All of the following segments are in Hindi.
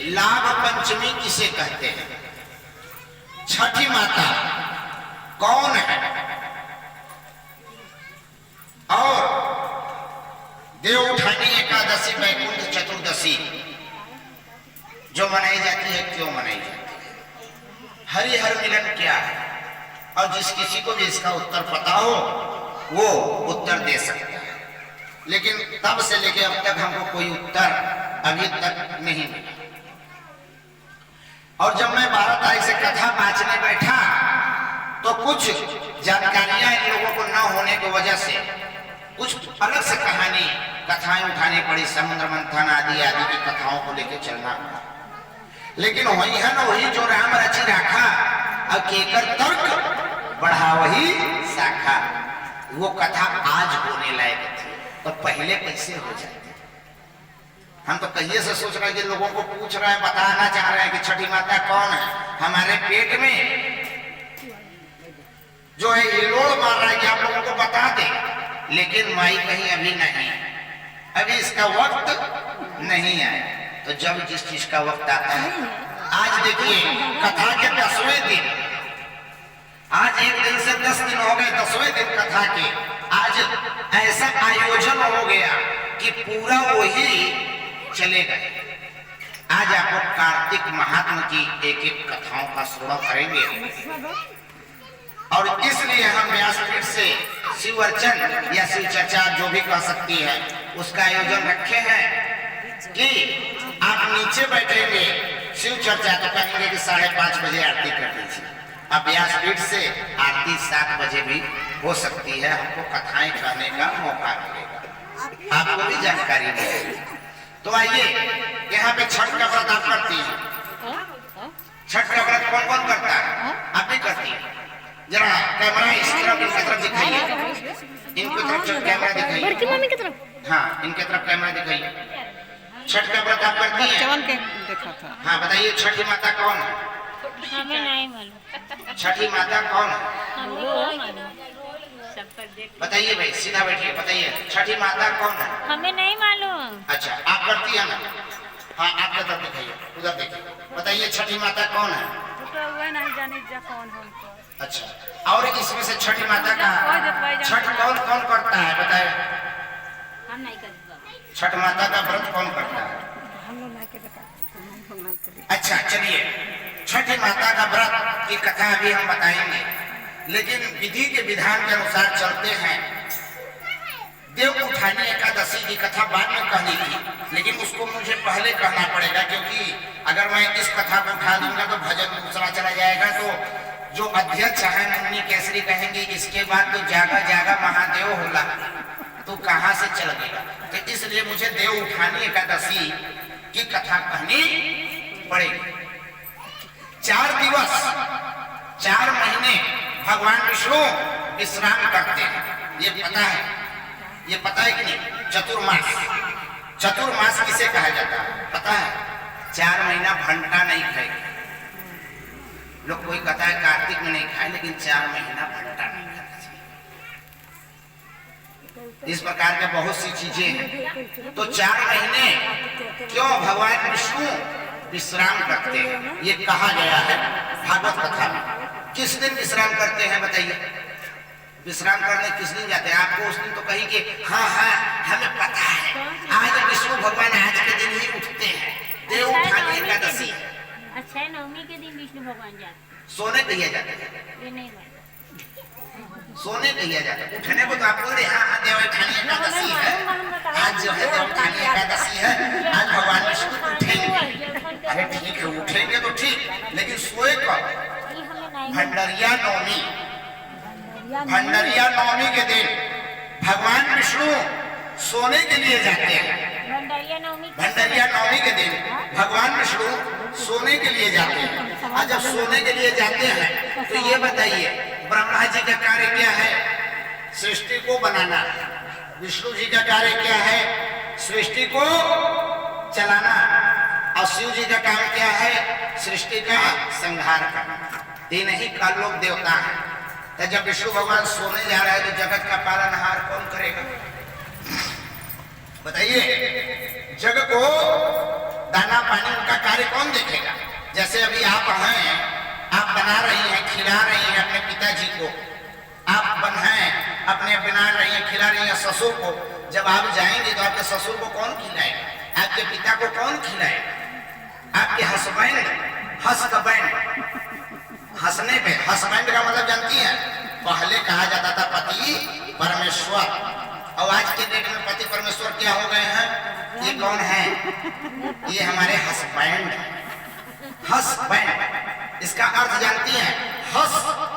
लाभ पंचमी किसे कहते हैं? छठी माता कौन है? और देवउठानी एकादशी वैकुंठ चतुर्दशी जो मनाई जाती है, क्यों मनाई जाती है? हरिहर मिलन क्या है? और जिस किसी को भी इसका उत्तर पता हो वो उत्तर दे सकता है, लेकिन तब से लेके अब तक हमको कोई उत्तर अभी तक नहीं मिला। और जब मैं 12 तारीख से कथा बांचने बैठा तो कुछ जानकारियां इन लोगों को न होने की वजह से कुछ अलग से कहानी कथाएं उठानी पड़ी। समुद्र मंथन आदि आदि की कथाओं को लेकर चलना पड़ा, लेकिन वही है ना, वही जो राम रचि राखा अब केकर तर्क बढ़ा वही शाखा। वो कथा आज होने लायक थी तो पहले कैसे हो जाती? हम तो कहिए से सोच रहे हैं कि लोगों को पूछ रहे हैं, बताना चाह रहे हैं कि छठी माता कौन है। हमारे पेट में जो है हिलोड़ मार रहा है कि आप लोगों को बता दे, लेकिन माई कहीं अभी नहीं, अभी इसका वक्त नहीं आया। तो जब जिस चीज का वक्त आता है, आज देखिए कथा के 10वें दिन, आज एक दिन से 10 दिन हो गए, 10वें दिन कथा के। आज ऐसा आयोजन हो गया कि पूरा वही चले गए। आज आपको कार्तिक महात्मा की एक एक कथाओं का श्रवण करेंगे, और इसलिए हम व्यासपीठ से शिव अर्चन या शिव चर्चा जो भी कह सकती है उसका आयोजन रखे हैं कि आप नीचे बैठेंगे शिव चर्चा तो कहेंगे कि 5:30 बजे आरती कर दीजिए। अब व्यासपीठ से आरती 7 बजे भी हो सकती है, हमको कथाएं कहने का मौका मिलेगा, आपको भी जानकारी मिलेगी। तो आइए, यहाँ पे छठ का व्रत आप करती हैं। छठ का व्रत कौन कौन करता है? आप भी करती है। जरा कैमरा इस तरफ, इनकी तरफ दिखाइए, इनकी तरफ कैमरा दिखाइए। हाँ, इनके तरफ कैमरा दिखाइए। छठ का व्रत आप करती हैं? हाँ, बताइए छठी माता कौन है? हमें नहीं मालूम। छठी माता कौन है? बताइए भाई, सीधा बैठिए, बताइए छठी माता कौन है? हमें नहीं मालूम। अच्छा, आप करती है ना? हाँ, आपके तरफ दिखाइए, उधर देखिए, बताइए छठी माता कौन है? नहीं जानी कौन हमको। अच्छा, और इसमें से छठी माता का छठ कौन कौन करता है बताए? हम नहीं करते। छठ माता का व्रत कौन करता है? अच्छा, चलिए छठी माता का व्रत की कथा अभी हम बताएंगे, लेकिन विधि के विधान के अनुसार चलते हैं। देव उठानी एकादशी की कथा बाद में कहनी थी, लेकिन उसको मुझे पहले कहना पड़ेगा, क्योंकि अगर मैं इस कथा को उठा दूंगा तो भजन दूसरा चला जाएगा। तो जो अध्यक्ष है मुन्नी केसरी कहेंगे इसके बाद तो जागा जागा महादेव होला, तो कहाँ से चल गया? तो इसलिए मुझे देव उठानी एकादशी की कथा कहनी पड़ेगी। 4 दिवस 4 महीने भगवान विष्णु विश्राम करते हैं, ये पता है? ये पता है कि नहीं? चतुर्मास, चतुर्मास किसे कहा जाता है पता है? 4 महीना भंटा नहीं खाए लोग, कोई कहता है कार्तिक में नहीं खाए, लेकिन 4 महीना भंटा नहीं खाना चाहिए। इस प्रकार के बहुत सी चीजें हैं। तो 4 महीने क्यों भगवान विष्णु विश्राम करते हैं, ये कहा गया है भागवत कथा में। किस दिन विश्राम करते हैं बताइए? विश्राम करने किस दिन जाते हैं? आपको उस दिन तो कहेंगे हाँ हाँ हमें पता है, आज विष्णु भगवान आज के दिन ही उठते हैं, देव उठानी एकादशी। अच्छा, नवमी के दिन विष्णु भगवान जाते, सोने कहिया जाते हैं, ये नहीं मालूम। सोने कहिया जाता है। उठने को तो आप बोल रहे हाँ देव उठानी एकादशी है, आज जो है देव उठानी एकादशी है, आज भगवान विष्णु उठेंगे। अरे ठीक है, उठेंगे तो ठीक, लेकिन सोए कब? भंडरिया नवमी, भंडरिया नवमी के दिन भगवान विष्णु सोने के लिए जाते हैं। भंडरिया नवमी, भंडरिया नवमी के दिन भगवान विष्णु सोने के लिए जाते हैं। आज जब सोने के लिए जाते हैं तो ये बताइए ब्रह्मा जी का कार्य क्या है? सृष्टि को बनाना। विष्णु जी का कार्य क्या है? सृष्टि को चलाना। और शिव जी का काम क्या है? सृष्टि का संहार करना। तीन ही काल लोग देवता हैं। तो जब विष्णु भगवान सोने जा रहे हैं तो जगत का पालनहार कौन करेगा बताइए? जग को दाना दाना पानी उनका कार्य कौन देखेगा? जैसे अभी आप हैं, आप बना रही हैं, खिला रही हैं अपने पिताजी को, आप हैं अपने बना रही हैं, खिला रही हैं ससुर को। जब आप जाएंगे तो आपके ससुर को कौन खिलाएगा? आपके पिता को कौन खिलाएगा? आपके हस्बैंड, हंसने पे हस्बैंड का मतलब जानती हैं? पहले कहा जाता था पति परमेश्वर, और आज के डेट में पति परमेश्वर क्या हो गए हैं? ये कौन है? ये हमारे हस्बैंड। हस्बैंड इसका अर्थ जानती हैं? हस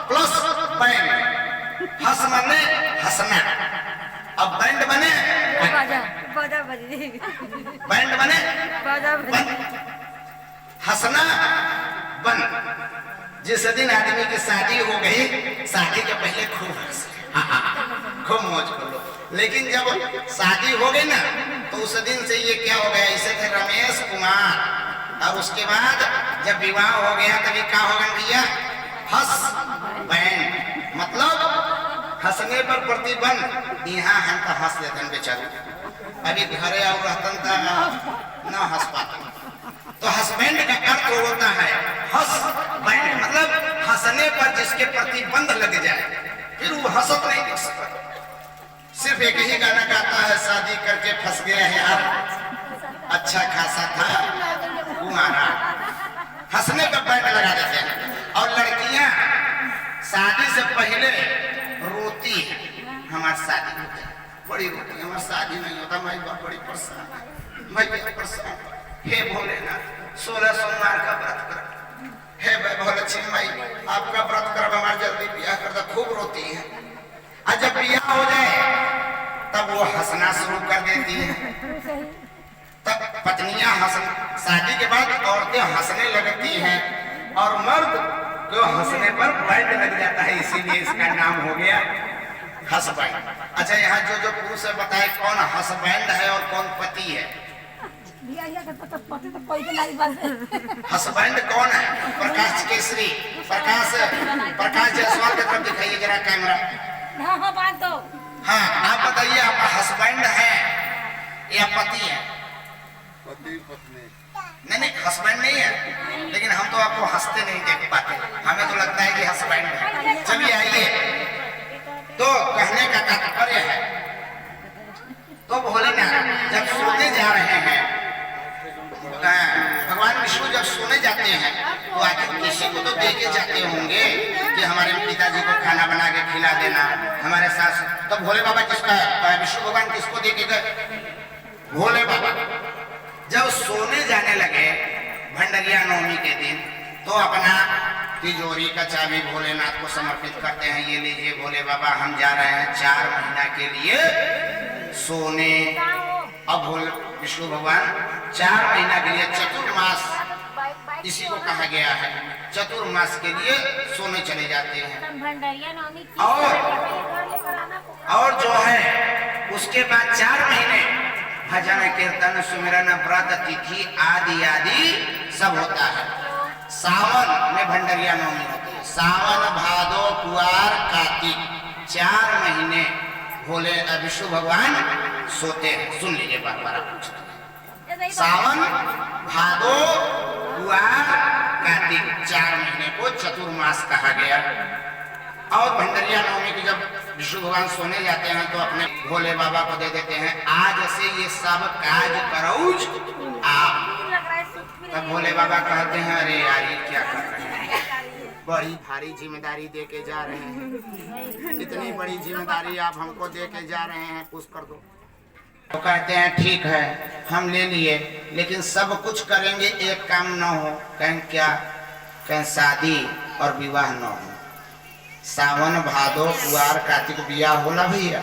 प्लस बैंड। हस माने हंसना, अब बैंड बने बैंड बने हंसना बन। जिस दिन आदमी की शादी हो गई, शादी के पहले खूब हंस, खूब मौज कर लो, लेकिन जब शादी हो गई ना तो उस दिन से ये क्या हो गया? ऐसे थे रमेश कुमार, और उसके बाद जब विवाह हो गया तभी क्या हो गया भैया? हंस बैंड, मतलब हंसने पर प्रतिबंध। यहाँ हम तो हंस लेते हैं बेचारे, अभी घरे और रहतन ना हंस पाते। तो हस्बैंड का अर्थ होता है हंस बैंड, मतलब हंसने पर जिसके प्रतिबंध लग जाए, फिर वो हंसत नहीं दिख सकता। सिर्फ एक ही गाना गाता है, शादी करके फंस गया है यार, अच्छा खासा था तुम्हारा। हंसने का बैंड लगा देते हैं। और लड़कियां शादी से पहले रोती है, हमारी शादी होती है, बड़ी रोती है, हमारी शादी नहीं होता, माई बाप बड़ी परेशान, भाई परेशान। हे भोलेनाथ, 16 सोमवार का व्रत कर, हे भोले माई आपका व्रत कर, हमारे जल्दी ब्याह कर दो। खूब रोती है, और जब ब्याह हो जाए तब वो हंसना शुरू कर देती है। तब पत्नियां शादी के बाद औरतें हंसने लगती हैं, और मर्द को हंसने पर बैंड लग जाता है, इसीलिए इसका नाम हो गया हस्बैंड। अच्छा, यहाँ जो जो पुरुष है बताए कौन हस्बैंड है और कौन पति है? हस्बैंड कौन है? प्रकाश केसरी, प्रकाश जायसवाल की तरफ दिखाइए जरा कैमरा। हाँ, आप बताइए, आपका हस्बैंड है या पति है? पति पत्नी नहीं, हस्बैंड नहीं है, लेकिन हम तो आपको हंसते नहीं देख पाते, हमें तो लगता है कि हस्बैंड है। चलिए आइए, तो कहने का तात्पर्य है, तो भोलेनाथ जब सोने जा रहे हैं, भगवान विष्णु जब सोने जाते हैं तो आखिर किसी को तो दे के जाते होंगे कि हमारे पिताजी को खाना बना के खिला देना, हमारे सास। तो भोले बाबा किसका है? विष्णु भगवान किसको दे के गए? भोले बाबा। जब सोने जाने लगे भंडरिया नवमी के दिन, तो अपना तिजोरी का चाबी भोलेनाथ को समर्पित करते हैं, ये लीजिए भोले बाबा, हम जा रहे हैं 4 महीना के लिए सोने। अब विष्णु भगवान 4 महीना के लिए, चतुर्मास इसी को कहा गया है, चतुर्मास के लिए सोने चले जाते हैं। और जो है उसके बाद 4 महीने भजन कीर्तन सुमिरन व्रत तिथि आदि आदि सब होता है। सावन में भंडरिया नवमी होती है, सावन भादो कुआर कार्तिक 4 महीने भोले विष्णु भगवान सोते हैं। सुन लीजिए बार बार पूछते हैं, सावन भादो कुआर कार्तिक 4 महीने को चतुर्मास कहा गया। और भंडरिया नवमी की जब विष्णु भगवान सोने जाते हैं तो अपने भोले बाबा को दे देते हैं, आज से ये सब काज करौज आप। तब भोले बाबा कहते हैं, अरे यार ये क्या कर रहे हैं, बड़ी भारी जिम्मेदारी दे के जा रहे हैं, इतनी बड़ी जिम्मेदारी आप हमको दे के जा रहे हैं, कुछ कर दो। तो कहते हैं ठीक है हम ले लिए, लेकिन सब कुछ करेंगे, एक काम न हो। कहें क्या? कहें शादी और विवाह न हो। सावन भादो कुआर कार्तिक बियाह होला भैया?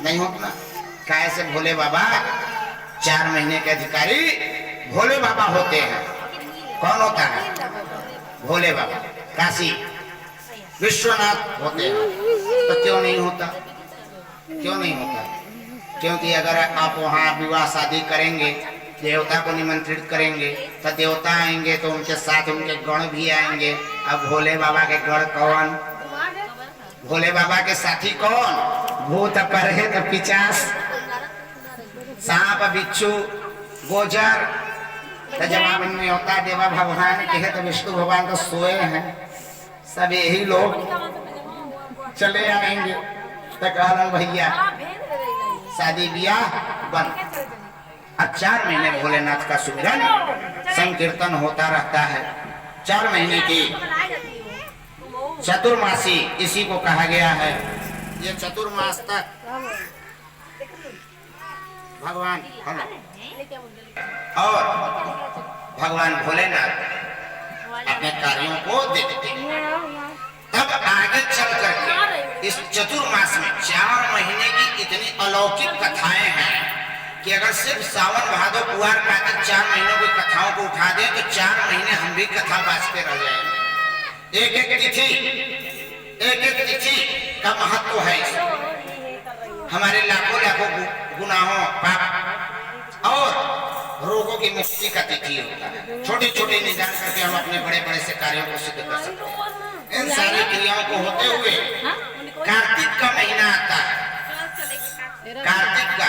नहीं होता। कैसे? भोले बाबा 4 महीने के अधिकारी भोले बाबा होते हैं। कौन होता है? भोले बाबा। काशी विश्वनाथ होते हैं। तो क्यों नहीं होता? क्यों नहीं होता? क्योंकि अगर आप वहाँ विवाह शादी करेंगे, देवता को निमंत्रित करेंगे, तो देवता आएंगे तो उनके साथ उनके गण भी आएंगे। अब भोले बाबा के गण कौन? भोले बाबा के साथी कौन? भूत प्रेत पिशाच, सांप बिच्छू गोजर तो जब में होता देवा भगवान कहे तो विष्णु भगवान तो सोए हैं, सब यही लोग चले आएंगे। तो कहलन भैया शादी ब्याह बंद। अब 4 महीने भोलेनाथ का सुमिरन संकीर्तन होता रहता है। 4 महीने की चतुर्मासी इसी को कहा गया है। ये चतुर्मास तक भगवान और भगवान भोलेनाथ अपने कार्यों को दे देते हैं। तब आगे चल करके इस चतुर्मास में 4 महीने की इतनी अलौकिक कथाएं हैं कि अगर सिर्फ सावन भादो कुआर कार्तिक 4 महीनों की कथाओं को उठा दें तो 4 महीने हम भी कथा बाजते रह जाएंगे। एक एक तिथि का महत्व है। हमारे लाखों लाखों गुनाहों पाप और रोगों की मुक्ति का तिथि होता है। छोटे छोटे निदान करके हम अपने बड़े बड़े से कार्यों को सिद्ध कर सकते हैं। इन सारी क्रियाओं को होते हुए कार्तिक का महीना आता है। कार्तिक का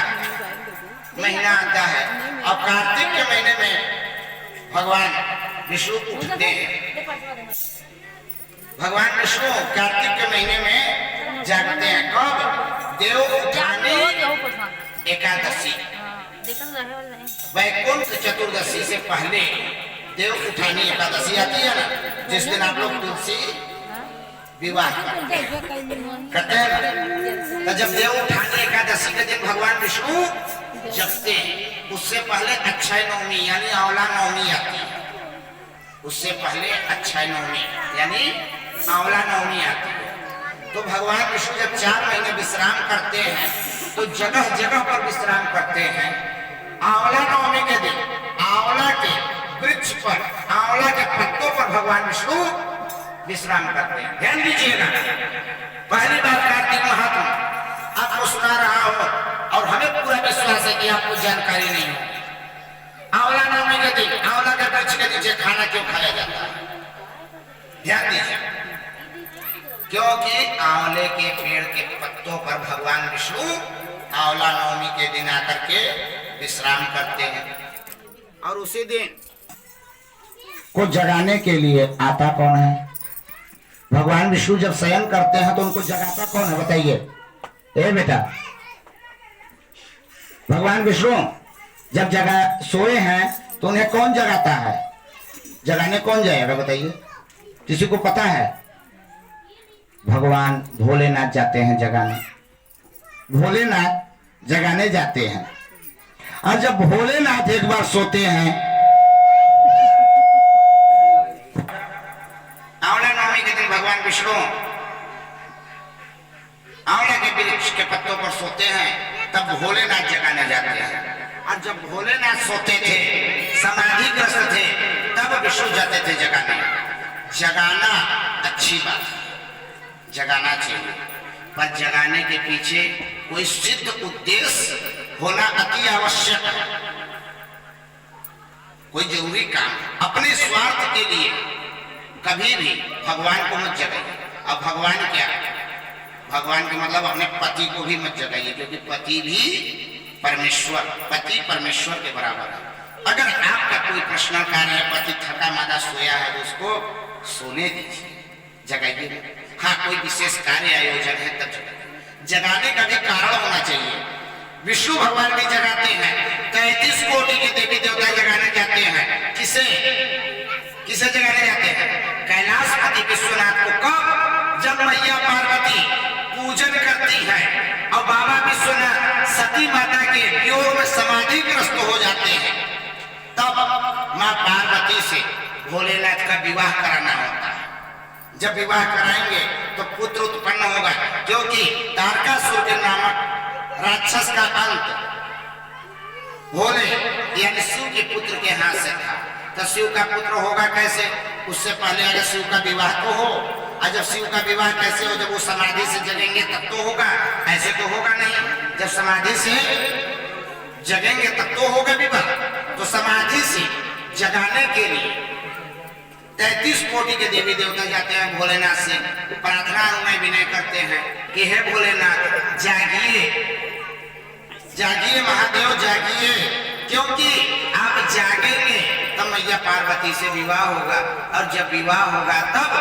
महीना आता है और कार्तिक के महीने में भगवान विष्णु उठते हैं। भगवान विष्णु कार्तिक के महीने में जागते हैं। कब? देव उठानी एकादशी, वैकुंठ चतुर्दशी से पहले देव उठानी एकादशी आती है ना, जिस दिन आप लोग तुलसी विवाह करते हैं। तो जब देव उठानी एकादशी के दिन भगवान विष्णु जगते हैं, उससे पहले अक्षय नवमी यानी आंवला नवमी आती है। उससे पहले अक्षय नवमी यानी आंवला नवमी आती है। तो भगवान विष्णु जब 4 महीने विश्राम करते हैं तो जगह जगह पर विश्राम करते हैं। आंवला नवमी के दिन आंवला के वृक्ष पर, आंवला के पत्तों पर भगवान विष्णु विश्राम करते हैं। ध्यान दीजिएगा, पहली बार कार्तिक महात्मा आपको सुना रहा हो और हमें पूरा विश्वास है कि आपको जानकारी नहीं हो। आंवला नवमी के दिन आंवला के वृक्ष के नीचे खाना क्यों खाया जाता है? ध्यान दीजिए, क्योंकि आंवले के पेड़ के पत्तों पर भगवान विष्णु आंवला नवमी के दिन आकर के विश्राम करते हैं। और उसी दिन को जगाने के लिए आता कौन है? भगवान विष्णु जब शयन करते हैं तो उनको जगाता कौन है? बताइए। ए बेटा, भगवान विष्णु जब जगा सोए हैं तो उन्हें कौन जगाता है? जगाने कौन जाएगा? बताइए, किसी को पता है? भगवान भोलेनाथ जाते हैं जगाने। भोलेनाथ जगाने जाते हैं। और जब भोलेनाथ एक बार सोते हैं, आंवला नवमी के दिन भगवान विष्णु आंवला के वृक्ष के पत्तों पर सोते हैं, तब भोलेनाथ जगाने जाते हैं। और जब भोलेनाथ सोते थे, समाधिग्रस्त थे, तब विष्णु जाते थे जगाने। जगाना अच्छी बात, जगाना चाहिए, पर जगाने के पीछे कोई सिद्ध उद्देश्य होना अति आवश्यक है। कोई जरूरी काम अपने स्वार्थ के लिए कभी भी भगवान को मत जगाइए। अब भगवान क्या? भगवान के मतलब अपने पति को भी मत जगाइए, क्योंकि पति भी परमेश्वर, पति परमेश्वर के बराबर है। अगर आपका कोई पर्सनल कार्य है, पति थका मादा सोया है, तो उसको सोने दीजिए, जगाइए। हाँ, कोई विशेष कार्य आयोजन है तब जगाने का भी कारण होना चाहिए। विष्णु भगवान भी जगाते हैं, 33 कोटि के देवी देवता जगाने जाते हैं। किसे किसे जगाने जाते हैं? कैलाशपति विश्वनाथ को। कब? जब मैया पार्वती पूजन करती है और बाबा विश्वनाथ सती माता के वियोग में समाधिग्रस्त हो जाते हैं, तब माँ पार्वती से भोलेनाथ का विवाह कराना होता है। जब विवाह कराएंगे तो पुत्र उत्पन्न होगा, क्योंकि तारकासुर के नामक राक्षस का अंत भोले यानी शिव के पुत्र के हाथ से था। तो शिव का पुत्र होगा कैसे? उससे पहले अगर शिव का विवाह तो हो, और जब शिव का विवाह कैसे हो? जब वो समाधि से जगेंगे तब तो होगा, ऐसे तो होगा नहीं। जब समाधि से जगेंगे तब तो होगा विवाह। तो समाधि से जगाने के लिए 33 कोटि के देवी देवता जाते हैं भोलेनाथ से, प्रार्थना उन्हें विनय करते हैं कि हे भोलेनाथ जागिए, जागिए महादेव जागिए, क्योंकि आप जागेंगे तब मैया पार्वती से विवाह होगा, और जब विवाह होगा तब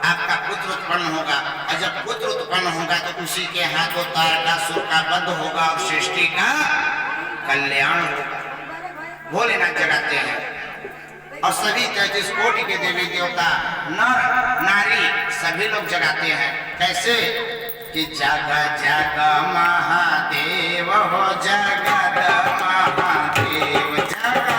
आपका पुत्र उत्पन्न होगा, और जब पुत्र उत्पन्न होगा तो उसी के हाथों तारकासुर का वध होगा और सृष्टि का कल्याण होगा। भोलेनाथ जगाते हैं और सभी 33 कोटि के देवी देवता नर नारी सभी लोग जगाते हैं। कैसे कि जागा जागा महादेव हो, जगत महादेव जागा।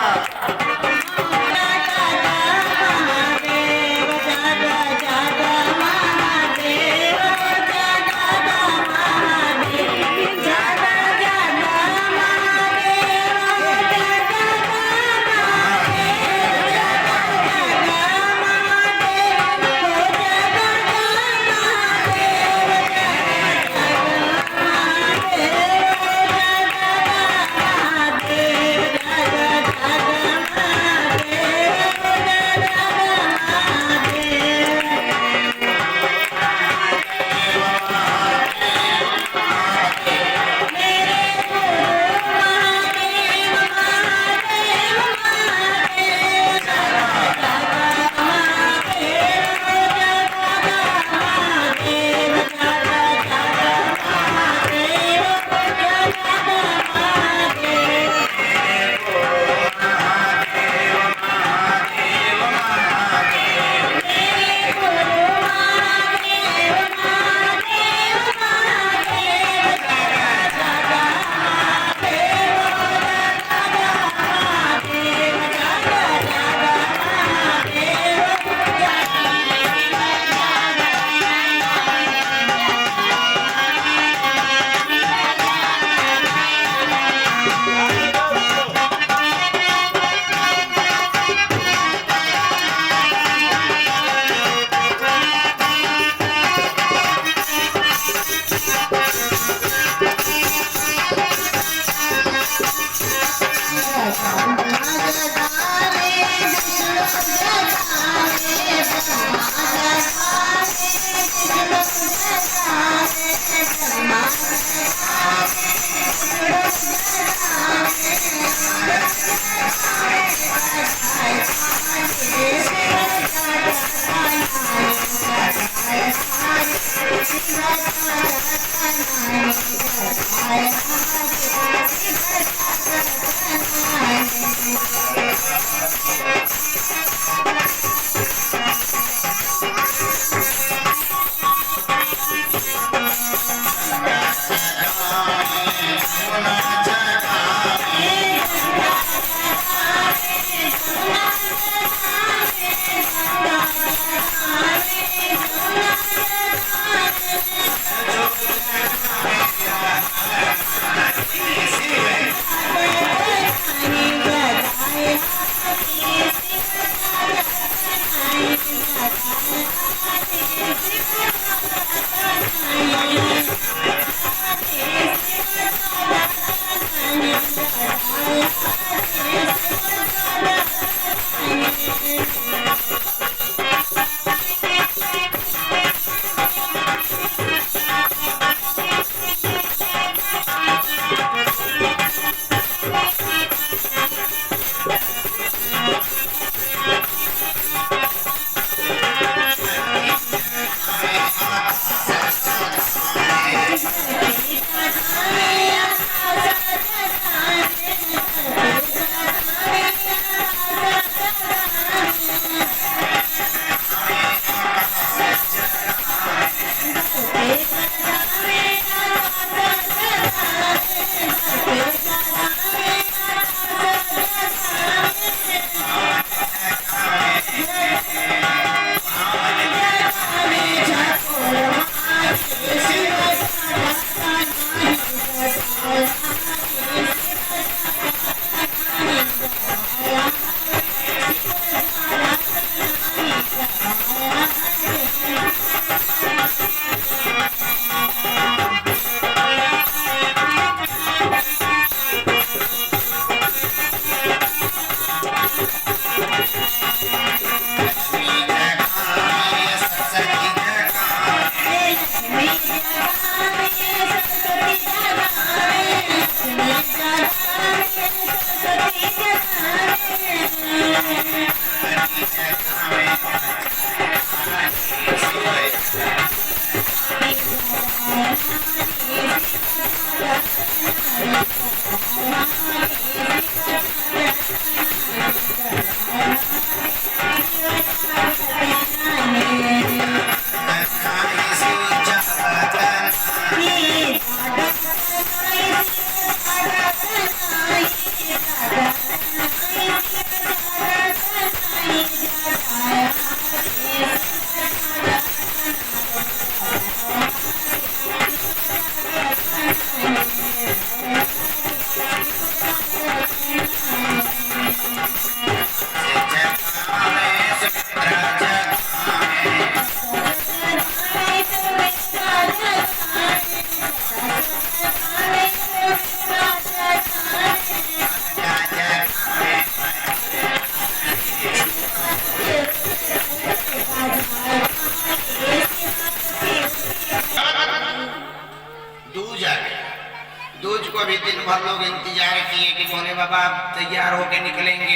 बाबा तैयार होके निकलेंगे।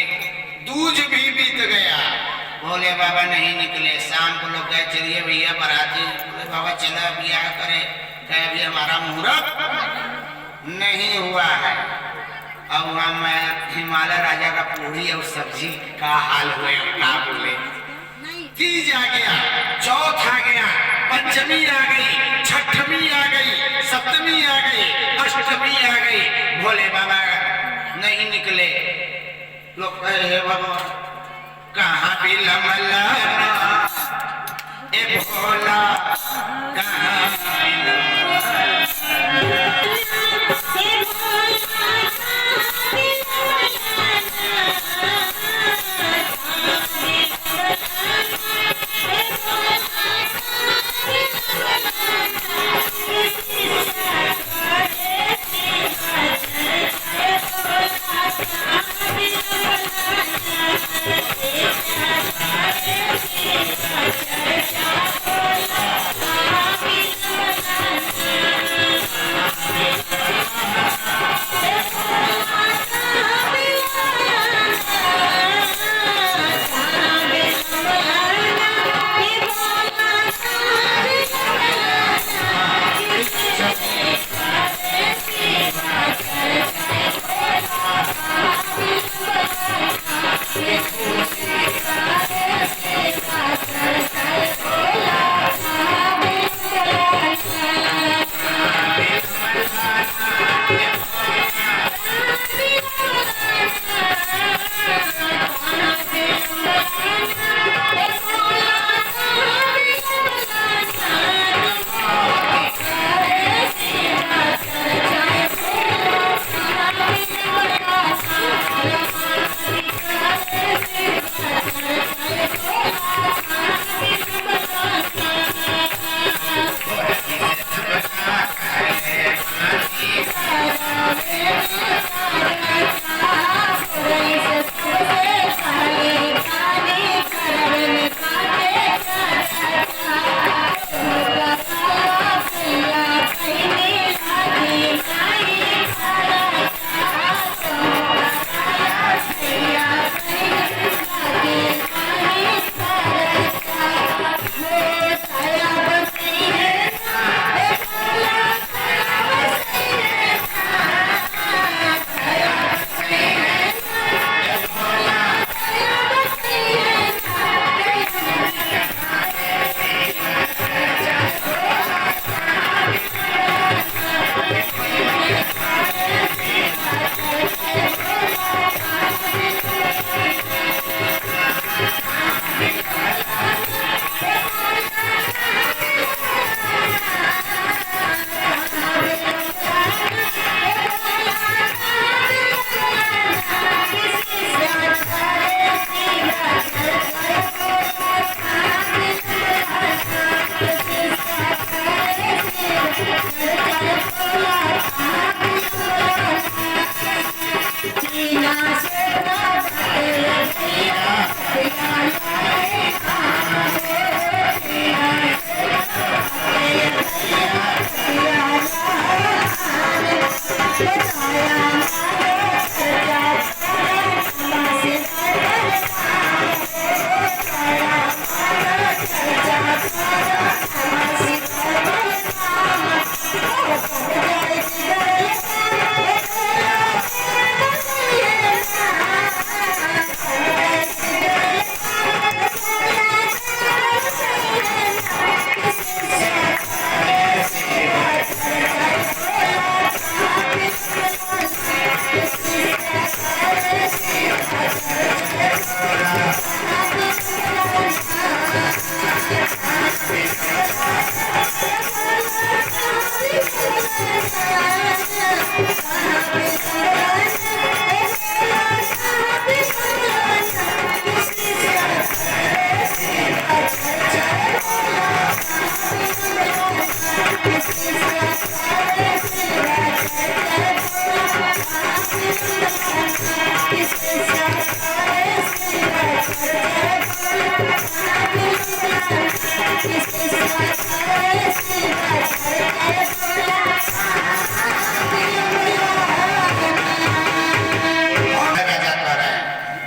दूज भी बीत गया, भोले बाबा नहीं निकले। शाम को लोग कहे चलिए भैया बराती, भोले बाबा चला ब्याह करे, कहे अभी हमारा मुहूर्त नहीं हुआ है। अब वहाँ मैं हिमालय राजा का पूरी और सब्जी का हाल हुए का बोले। तीज आ गया, चौथ आ गया, पंचमी आ गई, छठवीं आ गई, सप्तमी आ गई, अष्टमी आ गई, भोले बाबा नहीं निकले। लोग कहे हे भगवान कहाँ बिलमला ए भोला कहाँ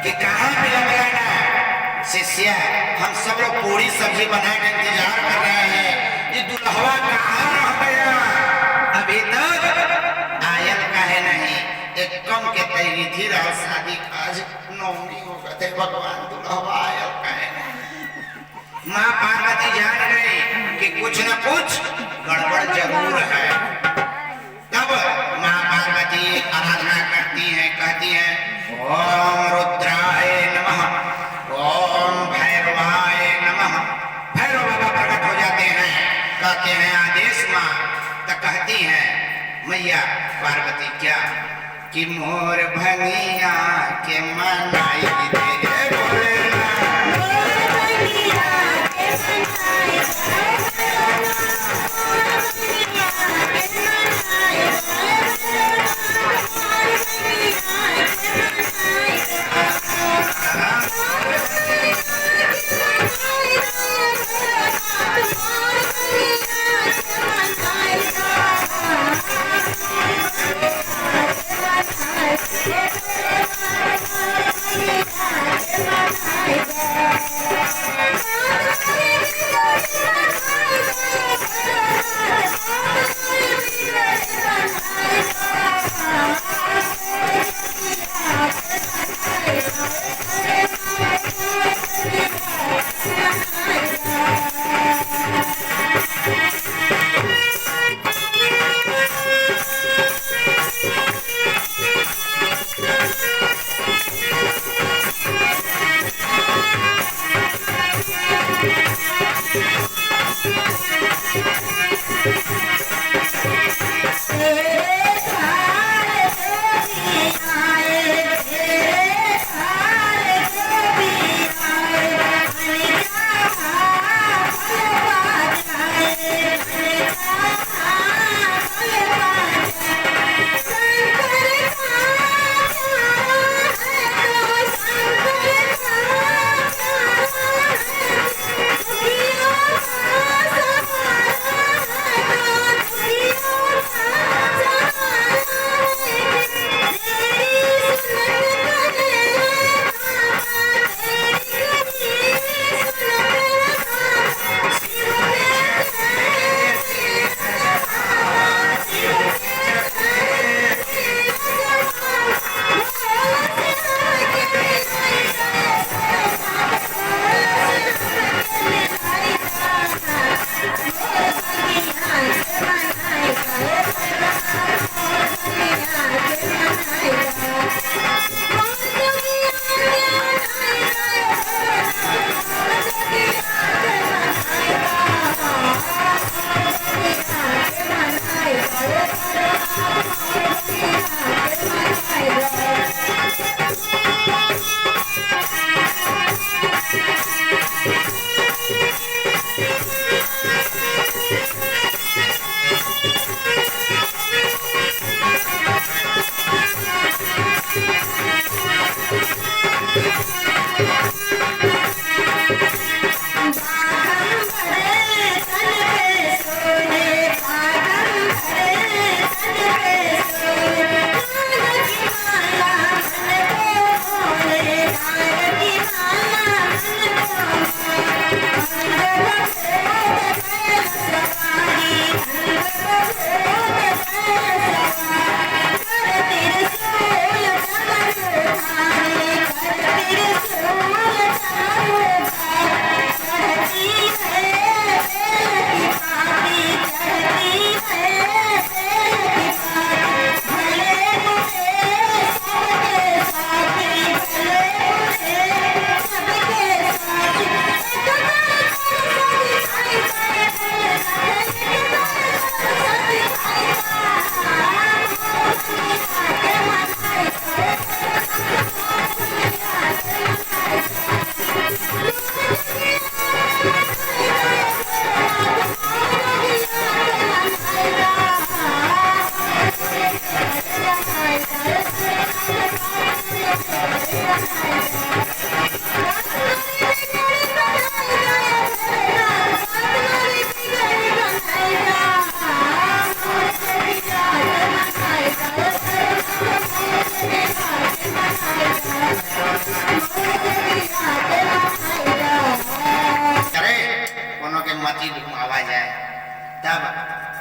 कि कहाँ मिला ना शिष्या, हम सब लोग पूरी सब्जी बना के इंतजार कर रहे हैं, ये दुल्हवा कहाँ रह गया, अभी तक आयल काहे नहीं। एक कम के तैयारी थी रहा शादी, आज नौमी हो गए, भगवान दुल्हवा आयल काहे नहीं। माँ पार्वती जान गई कि कुछ न कुछ गड़बड़ जरूर है। तब माँ पार्वती आराधना करती हैं, कहती हैं ओम रुद्राय नमः, ओम भैरवाय नमः। भैरव बाबा प्रकट हो जाते हैं, कहते हैं आदेश माँ। तो कहती हैं मैया पार्वती क्या कि मोर भंगिया के मनाई दे भोलेनाथ।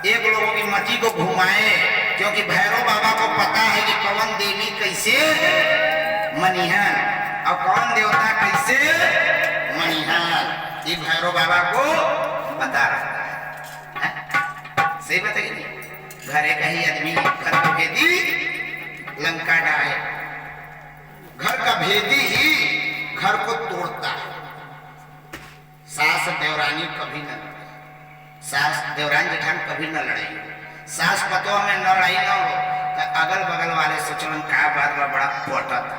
एक लोगों की मति को घुमाए, क्योंकि भैरव बाबा को पता है कि कौन देवी कैसे मनिहार और कौन देवता कैसे मनिहार, ये भैरव बाबा को पता रहता है। सही बताइए, घरे का ही आदमी घर को भेदी लंका डाए, घर का भेदी ही घर को तोड़ता है। सास देवरानी कभी न लड़े, सास देवरानी जेठान कभी न लड़ाई, सास पतों में न लड़ाई न हो तो अगल बगल वाले सोचलन का बात में बड़ा पोटा था,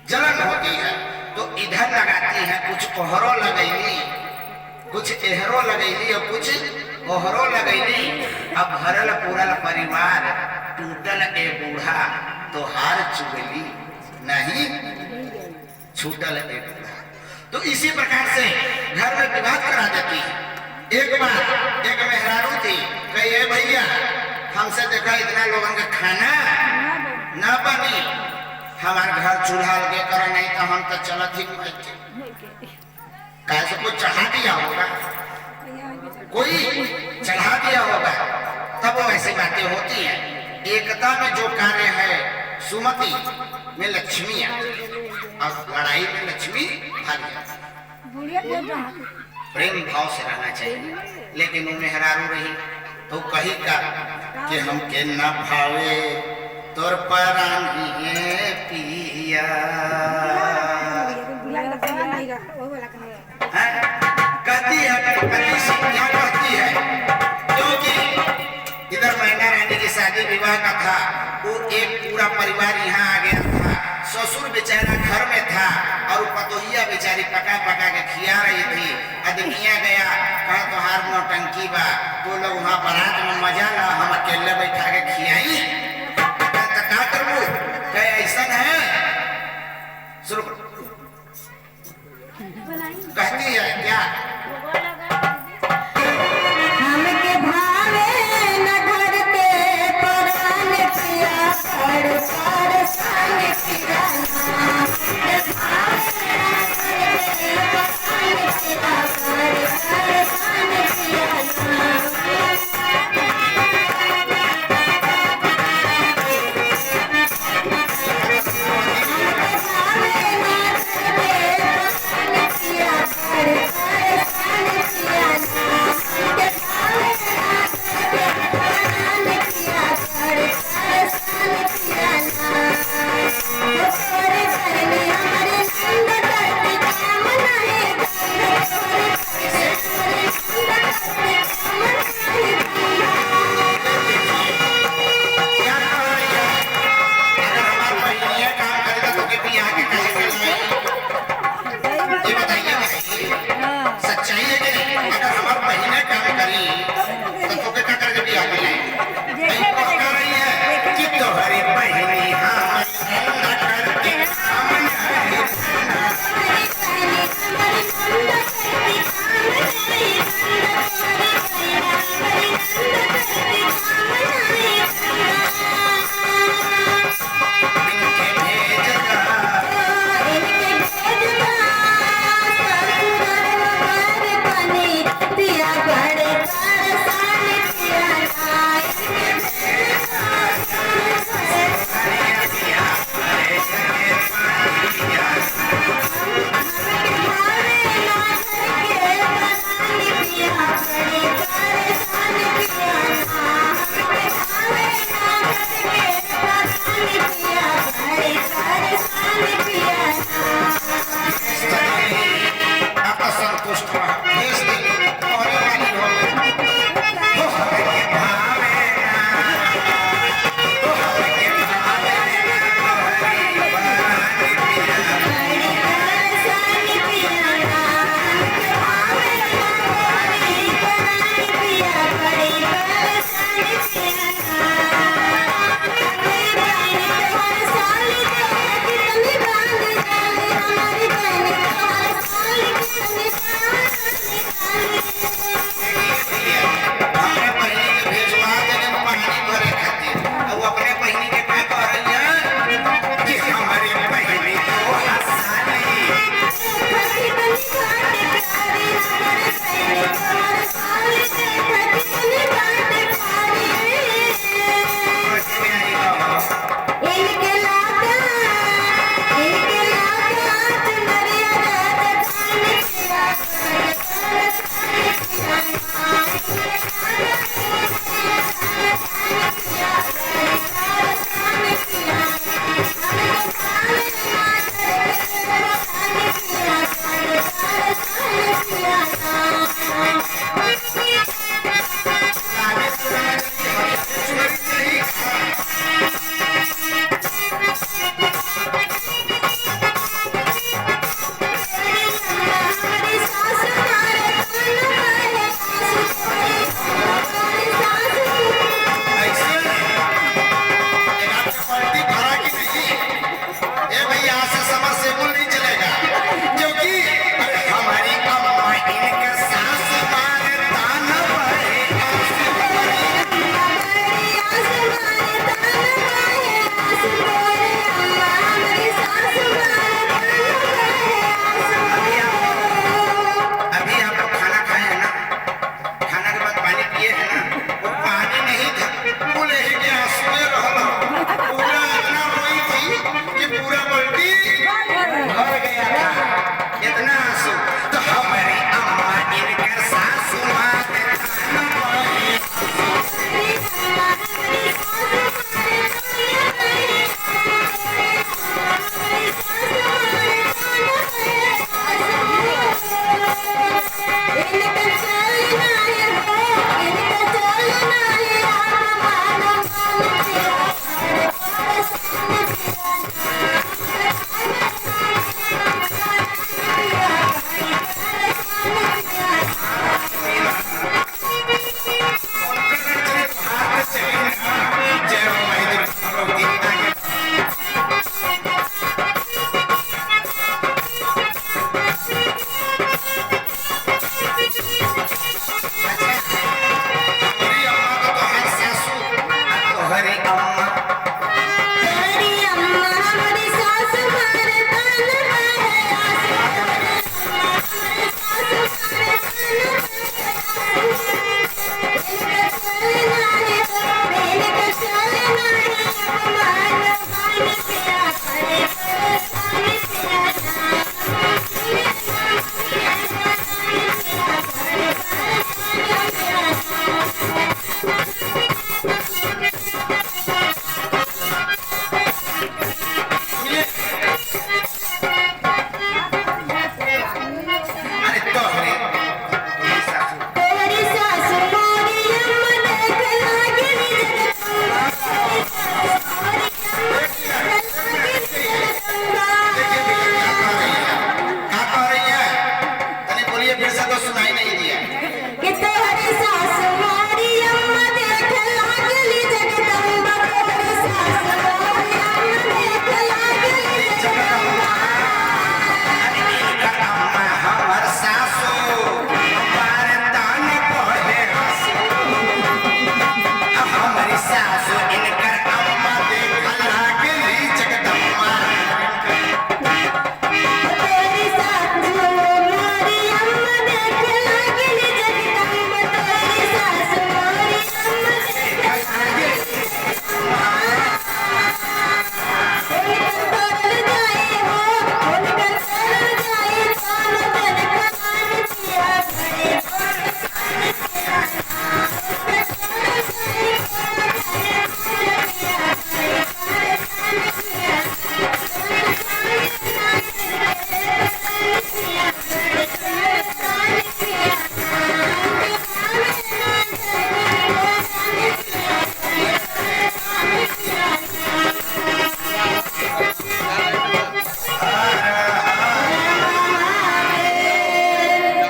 जलन होती है तो इधर लगाती है, कुछ ओहरो लगैली, कुछ एहरो लगैली और कुछ ओहरो लगैली। अब भरल पूरल परिवार टूटल ए बूढ़ा तो हार चुगली नहीं छूटल ए बूढ़ा। तो इसी प्रकार से घर में विवाह करा देती है। एक बार एक मेहरारू थी, कही भैया हमसे देखा इतना लोगों का खाना न बनी, हमारे घर चूल्हा लगे करा, नहीं तो हम तो चलत ही कैसे कोई चढ़ा दिया होगा, कोई चढ़ा दिया होगा, तब वो ऐसी बातें होती हैं। एकता में जो कार्य है, सुमति में लक्ष्मी और लड़ाई में लक्ष्मी भाग जाती। प्रेम भाव से रहना चाहिए, लेकिन वो मेहरारू रही तो कही का कि हम के न भावे तोर परानी पिया, कहती है पति से क्या कहती है, क्योंकि इधर मैना रानी की शादी विवाह का था, वो एक पूरा परिवार यहाँ आ गया था, ससुर बेचारा घर में था और पतोहिया बेचारी पका पका के खिया रही थी। आदमिया गया कहा तोहार नौटंकी बा, तो लोग वहाँ बारात में मजा ला, हम अकेले बैठा के खियाई का करूँ, क्या ऐसा है? शुरू